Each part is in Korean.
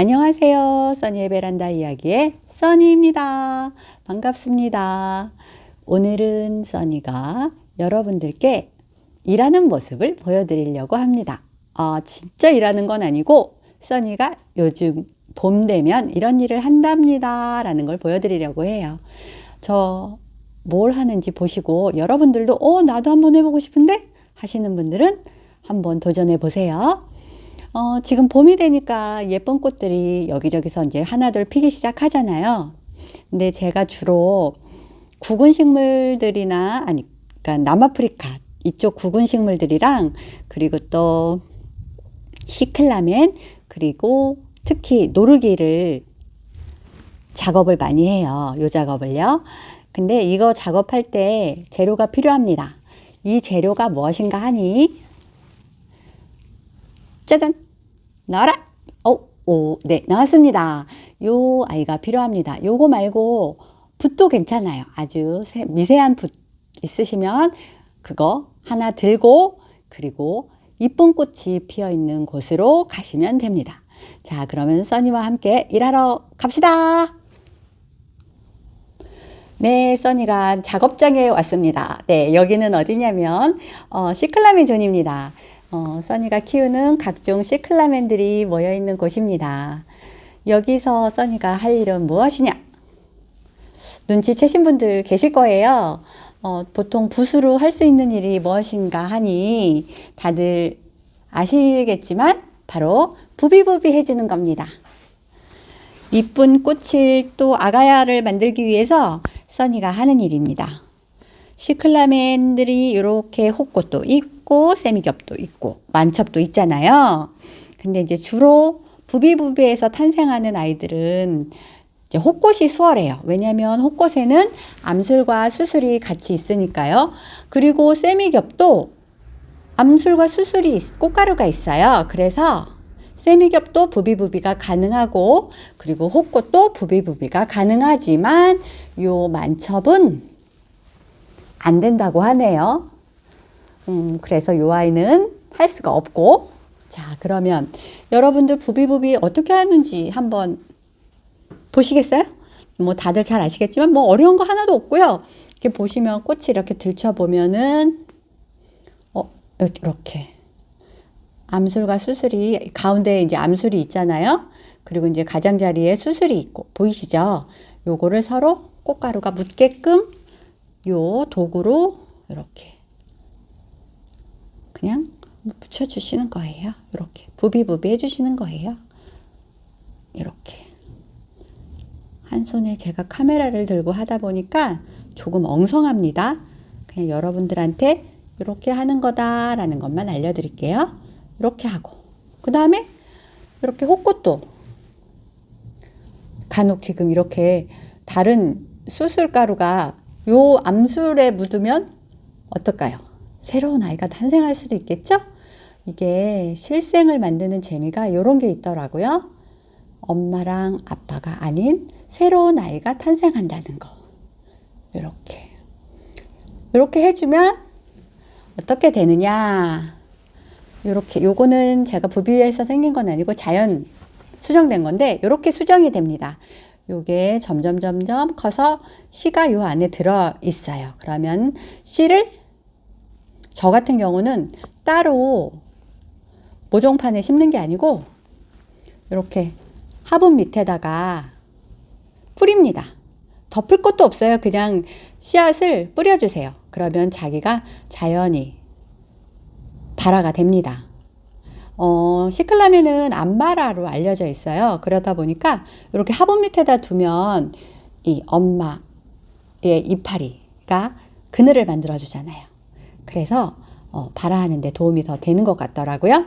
안녕하세요. 써니의 베란다 이야기의 써니입니다. 반갑습니다. 오늘은 써니가 여러분들께 일하는 모습을 보여드리려고 합니다. 진짜 일하는 건 아니고 써니가 요즘 봄 되면 이런 일을 한답니다 라는 걸 보여드리려고 해요. 저 뭘 하는지 보시고 여러분들도 나도 한번 해보고 싶은데 하시는 분들은 한번 도전해 보세요. 지금 봄이 되니까 예쁜 꽃들이 여기저기서 이제 하나둘 피기 시작하잖아요. 근데 제가 주로 구근 식물들이나, 그러니까 남아프리카 이쪽 구근 식물들이랑, 그리고 또 시클라멘, 그리고 특히 노르기를 작업을 많이 해요. 요 작업을요. 근데 이거 작업할 때 재료가 필요합니다. 이 재료가 무엇인가 하니, 짜잔! 나와라! 네, 나왔습니다. 요 아이가 필요합니다. 요거 말고 붓도 괜찮아요. 아주 미세한 붓 있으시면 그거 하나 들고, 그리고 이쁜 꽃이 피어 있는 곳으로 가시면 됩니다. 자, 그러면 써니와 함께 일하러 갑시다. 네, 써니가 작업장에 왔습니다. 네, 여기는 어디냐면 시클라멘 존입니다. 써니가 키우는 각종 시클라멘들이 모여있는 곳입니다. 여기서 써니가 할 일은 무엇이냐? 눈치채신 분들 계실 거예요. 보통 붓으로 할 수 있는 일이 무엇인가 하니 다들 아시겠지만 바로 부비부비 해주는 겁니다. 이쁜 꽃을 또 아가야를 만들기 위해서 써니가 하는 일입니다. 시클라멘들이 이렇게 호꽃도 있고 세미겹도 있고 만첩도 있잖아요. 근데 이제 주로 부비부비에서 탄생하는 아이들은 이제 호꽃이 수월해요. 왜냐하면 호꽃에는 암술과 수술이 같이 있으니까요. 그리고 세미겹도 암술과 수술이 꽃가루가 있어요. 그래서 세미겹도 부비부비가 가능하고, 그리고 호꽃도 부비부비가 가능하지만 요 만첩은 안 된다고 하네요. 그래서 요 아이는 할 수가 없고. 자, 그러면 여러분들 부비부비 어떻게 하는지 한번 보시겠어요? 뭐 다들 잘 아시겠지만 뭐 어려운 거 하나도 없고요. 이렇게 보시면 꽃이 이렇게 들춰보면은 이렇게 암술과 수술이 가운데 이제 암술이 있잖아요. 그리고 이제 가장자리에 수술이 있고 보이시죠? 요거를 서로 꽃가루가 묻게끔 요 도구로 이렇게 그냥 붙여주시는 거예요. 이렇게 부비부비 해주시는 거예요. 이렇게 한 손에 제가 카메라를 들고 하다 보니까 조금 엉성합니다. 그냥 여러분들한테 이렇게 하는 거다라는 것만 알려드릴게요. 이렇게 하고, 그 다음에 이렇게 호꽃도 간혹 지금 이렇게 다른 수술가루가 요 암술에 묻으면 어떨까요? 새로운 아이가 탄생할 수도 있겠죠? 이게 실생을 만드는 재미가 이런 게 있더라고요. 엄마랑 아빠가 아닌 새로운 아이가 탄생한다는 거. 이렇게 해주면 어떻게 되느냐? 요거는 제가 부비에서 생긴 건 아니고 자연 수정된 건데, 요렇게 수정이 됩니다. 요게 점점 커서 씨가 요 안에 들어 있어요. 그러면 씨를 저 같은 경우는 따로 모종판에 심는 게 아니고 이렇게 화분 밑에다가 뿌립니다. 덮을 것도 없어요. 그냥 씨앗을 뿌려주세요. 그러면 자기가 자연히 발화가 됩니다. 시클라멘은 암발화로 알려져 있어요. 그러다 보니까 이렇게 화분 밑에다 두면 이 엄마의 이파리가 그늘을 만들어 주잖아요. 그래서 발화하는 데 도움이 더 되는 것 같더라고요.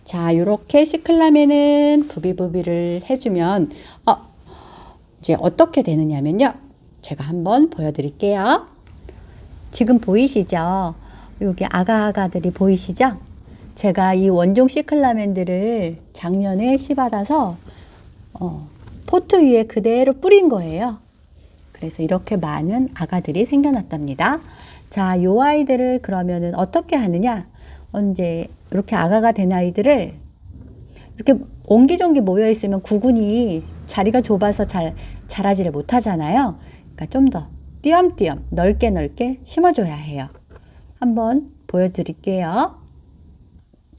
자, 이렇게 시클라멘은 부비부비를 해주면 이제 어떻게 되느냐면요. 제가 한번 보여드릴게요. 지금 보이시죠? 여기 아가아가들이 보이시죠? 제가 이 원종 시클라멘들을 작년에 씨 받아서 포트 위에 그대로 뿌린 거예요. 그래서 이렇게 많은 아가들이 생겨났답니다. 자, 요 아이들을 그러면은 어떻게 하느냐? 언제 이렇게 아가가 된 아이들을 이렇게 옹기종기 모여 있으면 구근이 자리가 좁아서 잘 자라지를 못하잖아요. 그러니까 좀 더 띄엄띄엄 넓게 넓게 심어줘야 해요. 한번 보여드릴게요.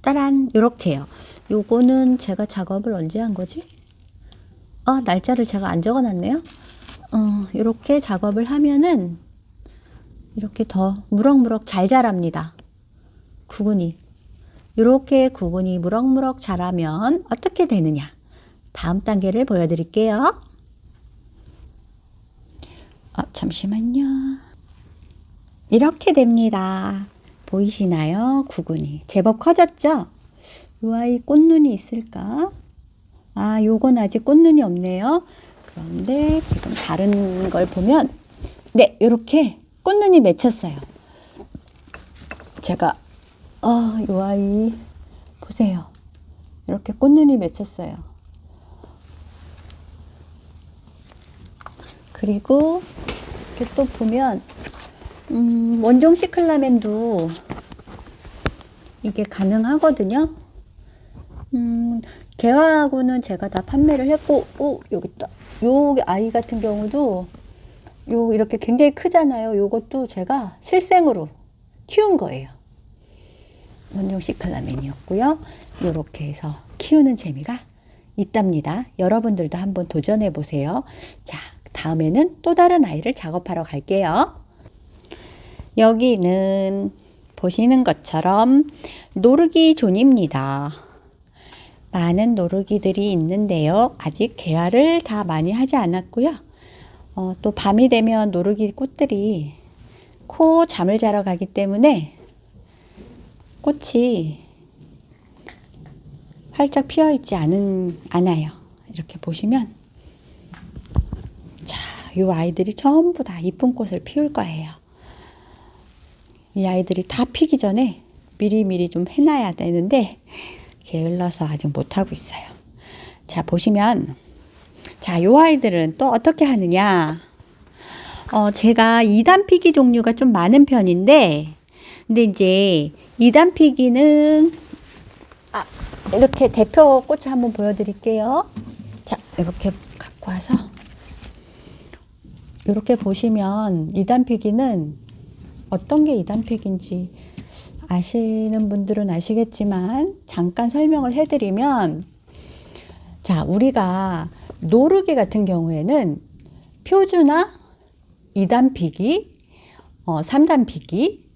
따란, 요렇게요. 요거는 제가 작업을 언제 한 거지? 날짜를 제가 안 적어놨네요. 요렇게 작업을 하면은 이렇게 더 무럭무럭 잘 자랍니다. 구근이. 요렇게 구근이 무럭무럭 자라면 어떻게 되느냐? 다음 단계를 보여드릴게요. 잠시만요. 이렇게 됩니다. 보이시나요? 구근이. 제법 커졌죠? 이 아이 꽃눈이 있을까? 요건 아직 꽃눈이 없네요. 그런데 지금 다른 걸 보면, 네, 요렇게 꽃눈이 맺혔어요. 제가, 이 아이, 보세요. 이렇게 꽃눈이 맺혔어요. 그리고 이렇게 또 보면, 원종 시클라멘도 이게 가능하거든요. 개화구는 제가 다 판매를 했고, 여기 있다. 요 아이 같은 경우도 이렇게 굉장히 크잖아요. 요것도 제가 실생으로 키운 거예요. 원종 시클라멘이었고요. 요렇게 해서 키우는 재미가 있답니다. 여러분들도 한번 도전해 보세요. 자, 다음에는 또 다른 아이를 작업하러 갈게요. 여기는 보시는 것처럼 노르기 존입니다. 많은 노르기들이 있는데요. 아직 개화를 다 많이 하지 않았고요. 또 밤이 되면 노르기 꽃들이 잠을 자러 가기 때문에 꽃이 활짝 피어 있지 않아요. 이렇게 보시면, 자, 이 아이들이 전부 다 이쁜 꽃을 피울 거예요. 이 아이들이 다 피기 전에 미리미리 좀 해놔야 되는데 게을러서 아직 못하고 있어요. 자, 보시면, 자, 이 아이들은 또 어떻게 하느냐? 제가 2단 피기 종류가 좀 많은 편인데, 근데 이제 2단 피기는 이렇게 대표 꽃을 한번 보여드릴게요. 자, 이렇게 갖고 와서 이렇게 보시면 2단 피기는 어떤 게 2단 피기인지 아시는 분들은 아시겠지만 잠깐 설명을 해드리면, 자, 우리가 노르기 같은 경우에는 표주나 2단 피기, 3단 피기,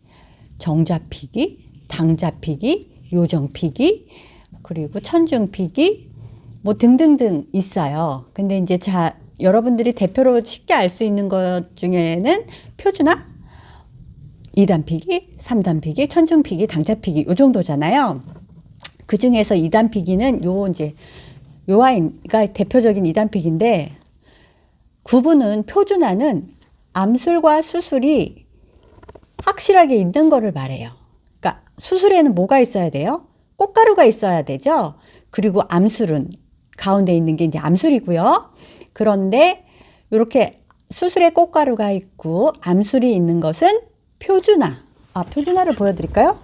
정자 피기, 당자 피기, 요정 피기, 그리고 천중 피기, 뭐 등등등 있어요. 근데 이제 여러분들이 대표로 쉽게 알 수 있는 것 중에는 표주나 2단 피기, 3단 피기, 천중 피기, 당자 피기 요 정도잖아요. 그 중에서 2단 피기는 요 아이가 대표적인 2단 피기인데, 구분은 표준화는 암술과 수술이 확실하게 있는 거를 말해요. 그러니까 수술에는 뭐가 있어야 돼요? 꽃가루가 있어야 되죠. 그리고 암술은 가운데 있는 게 이제 암술이고요. 그런데 이렇게 수술에 꽃가루가 있고 암술이 있는 것은 표준화. 표준화를 보여드릴까요?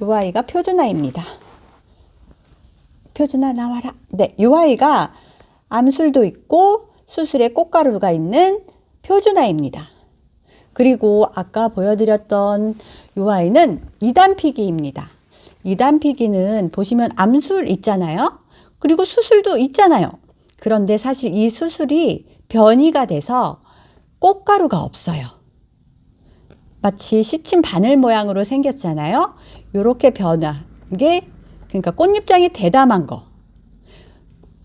이 아이가 표준화입니다. 표준화 나와라. 네, 이 아이가 암술도 있고 수술에 꽃가루가 있는 표준화입니다. 그리고 아까 보여드렸던 이 아이는 2단 피기입니다. 2단 피기는 보시면 암술 있잖아요. 그리고 수술도 있잖아요. 그런데 사실 이 수술이 변이가 돼서 꽃가루가 없어요. 마치 시친 바늘 모양으로 생겼잖아요. 이렇게 변한 게, 그러니까 꽃잎장이 대담한 거.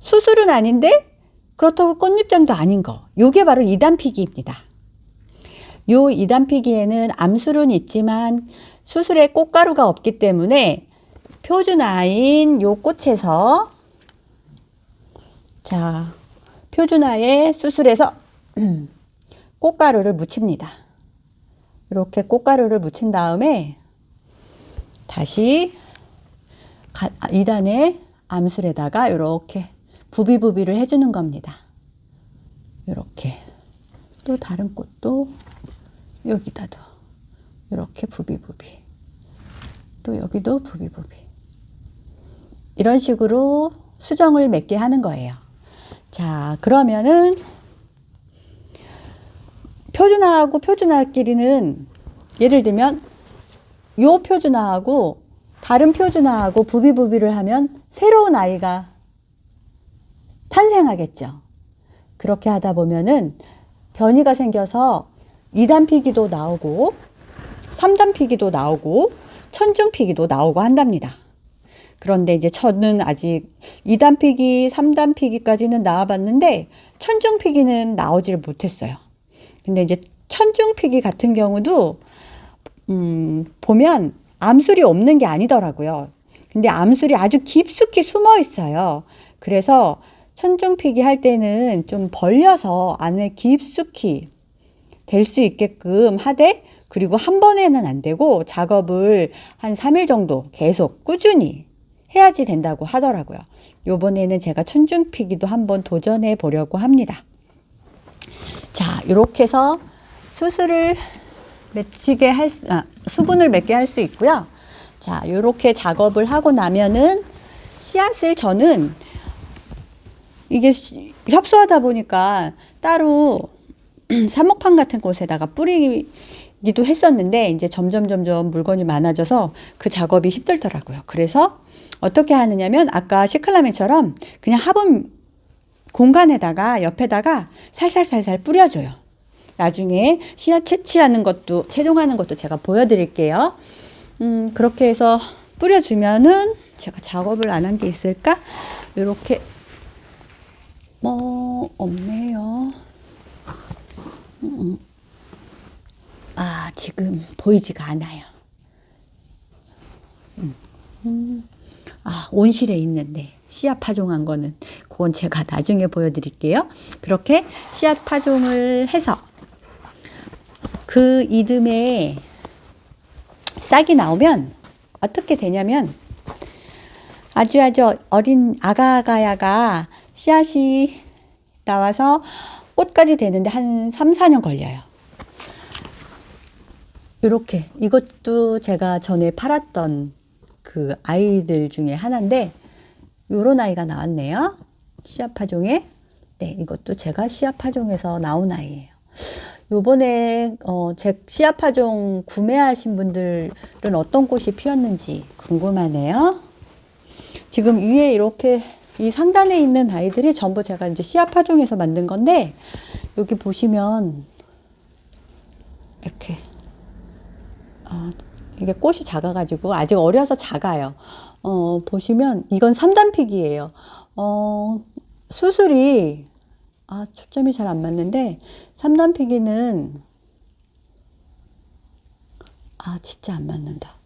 수술은 아닌데 그렇다고 꽃잎장도 아닌 거. 요게 바로 2단 피기입니다. 요 2단 피기에는 암술은 있지만 수술에 꽃가루가 없기 때문에 표준화인 요 꽃에서, 자, 표준화에 수술해서 꽃가루를 묻힙니다. 이렇게 꽃가루를 묻힌 다음에 다시 2단의 암술에다가 이렇게 부비부비를 해주는 겁니다. 이렇게. 또 다른 꽃도 여기다도 이렇게 부비부비. 또 여기도 부비부비. 이런 식으로 수정을 맺게 하는 거예요. 자, 그러면은 표준화하고 표준화끼리는 예를 들면 요 표준화하고 다른 표준화하고 부비부비를 하면 새로운 아이가 탄생하겠죠. 그렇게 하다 보면은 변이가 생겨서 2단피기도 나오고 3단피기도 나오고 천중피기도 나오고 한답니다. 그런데 이제 저는 아직 2단피기, 3단피기까지는 나와봤는데 천중피기는 나오질 못했어요. 근데 이제 천중피기 같은 경우도 보면 암술이 없는 게 아니더라고요. 근데 암술이 아주 깊숙이 숨어 있어요. 그래서 천중피기 할 때는 좀 벌려서 안에 깊숙이 될 수 있게끔 하되, 그리고 한 번에는 안 되고 작업을 한 3일 정도 계속 꾸준히 해야지 된다고 하더라고요. 요번에는 제가 천중피기도 한번 도전해 보려고 합니다. 자, 이렇게 해서 수분을 맺게 할 수 있고요. 자, 이렇게 작업을 하고 나면은 씨앗을 저는 이게 협소하다 보니까 따로 사목판 같은 곳에다가 뿌리기도 했었는데 이제 점점 물건이 많아져서 그 작업이 힘들더라고요. 그래서 어떻게 하느냐면 아까 시클라멘처럼 그냥 화분 공간에다가 옆에다가 살살 뿌려줘요. 나중에 씨앗 채취하는 것도 채종하는 것도 제가 보여드릴게요. 그렇게 해서 뿌려주면은 제가 작업을 안 한 게 있을까? 이렇게 없네요. 지금 보이지가 않아요. 온실에 있는데 씨앗 파종한 거는 그건 제가 나중에 보여드릴게요. 그렇게 씨앗 파종을 해서 그 이듬해 싹이 나오면 어떻게 되냐면 아주 어린 아가야가 씨앗이 나와서 꽃까지 되는데 한 3, 4년 걸려요. 이렇게 이것도 제가 전에 팔았던 그 아이들 중에 하나인데 요런 아이가 나왔네요. 씨앗 파종에. 네, 이것도 제가 씨앗 파종에서 나온 아이예요. 요번에 제 씨앗 파종 구매하신 분들은 어떤 꽃이 피었는지 궁금하네요. 지금 위에 이렇게 이 상단에 있는 아이들이 전부 제가 이제 씨앗 파종해서 만든 건데, 여기 보시면 이렇게 이게 꽃이 작아가지고 아직 어려서 작아요. 보시면 이건 3단픽이에요. 수술이 초점이 잘 안 맞는데 3단픽이는 진짜 안 맞는다.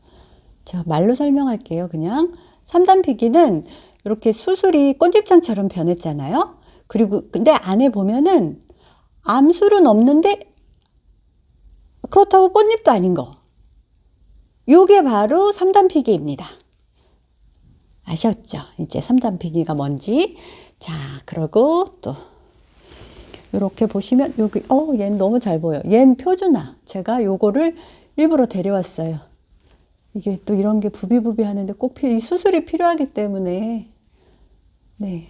제가 말로 설명할게요. 그냥 3단픽이는 이렇게 수술이 꽃잎장처럼 변했잖아요. 그리고 근데 안에 보면은 암술은 없는데 그렇다고 꽃잎도 아닌 거. 요게 바로 3단피기입니다. 아셨죠? 이제 3단피기가 뭔지. 자, 그리고 또 이렇게 보시면 여기 얘는 너무 잘 보여. 얘는 표준화. 제가 요거를 일부러 데려왔어요. 이게 또 이런 게 부비부비 하는데 꼭 이 수술이 필요하기 때문에. 네.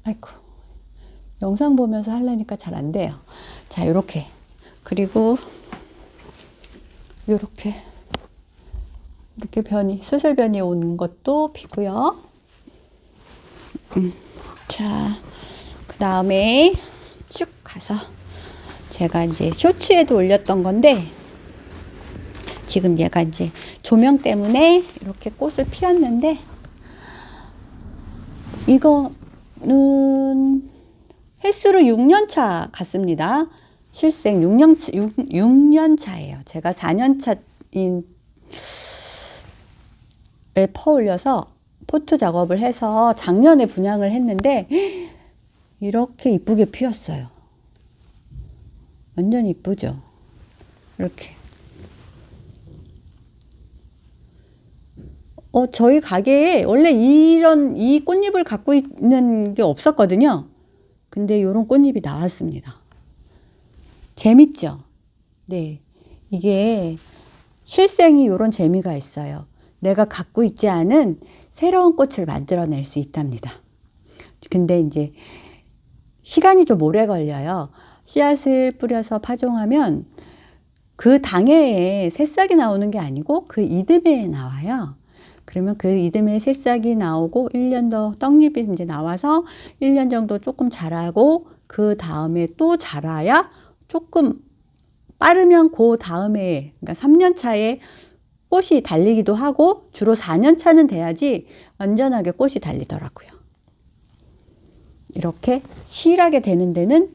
아이고. 영상 보면서 하려니까 잘 안 돼요. 자, 요렇게. 그리고 요렇게 수술 변이 오는 것도 피고요. 자, 그 다음에 쭉 가서 제가 이제 쇼츠에도 올렸던 건데, 지금 얘가 이제 조명 때문에 이렇게 꽃을 피웠는데, 이거는 횟수로 6년 차 같습니다. 실생 6년 차예요. 제가 4년 차인 퍼 올려서 포트 작업을 해서 작년에 분양을 했는데 이렇게 이쁘게 피었어요. 완전 이쁘죠? 이렇게. 저희 가게에 원래 이 꽃잎을 갖고 있는 게 없었거든요. 근데 이런 꽃잎이 나왔습니다. 재밌죠? 네. 이게 실생이 이런 재미가 있어요. 내가 갖고 있지 않은 새로운 꽃을 만들어낼 수 있답니다. 근데 이제 시간이 좀 오래 걸려요. 씨앗을 뿌려서 파종하면 그 당해에 새싹이 나오는 게 아니고 그 이듬해에 나와요. 그러면 그 이듬해에 새싹이 나오고 1년 더 떡잎이 이제 나와서 1년 정도 조금 자라고 그 다음에 또 자라야 조금 빠르면 그 다음에 그러니까 3년 차에 꽃이 달리기도 하고 주로 4년 차는 돼야지 완전하게 꽃이 달리더라고요. 이렇게 실하게 되는 데는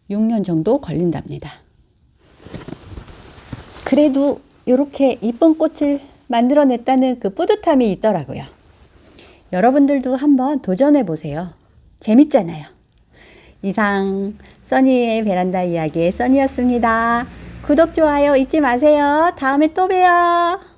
6년 정도 걸린답니다. 그래도 이렇게 이쁜 꽃을 만들어냈다는 그 뿌듯함이 있더라고요. 여러분들도 한번 도전해 보세요. 재밌잖아요. 이상 써니의 베란다 이야기의 써니였습니다. 구독, 좋아요 잊지 마세요. 다음에 또 봬요.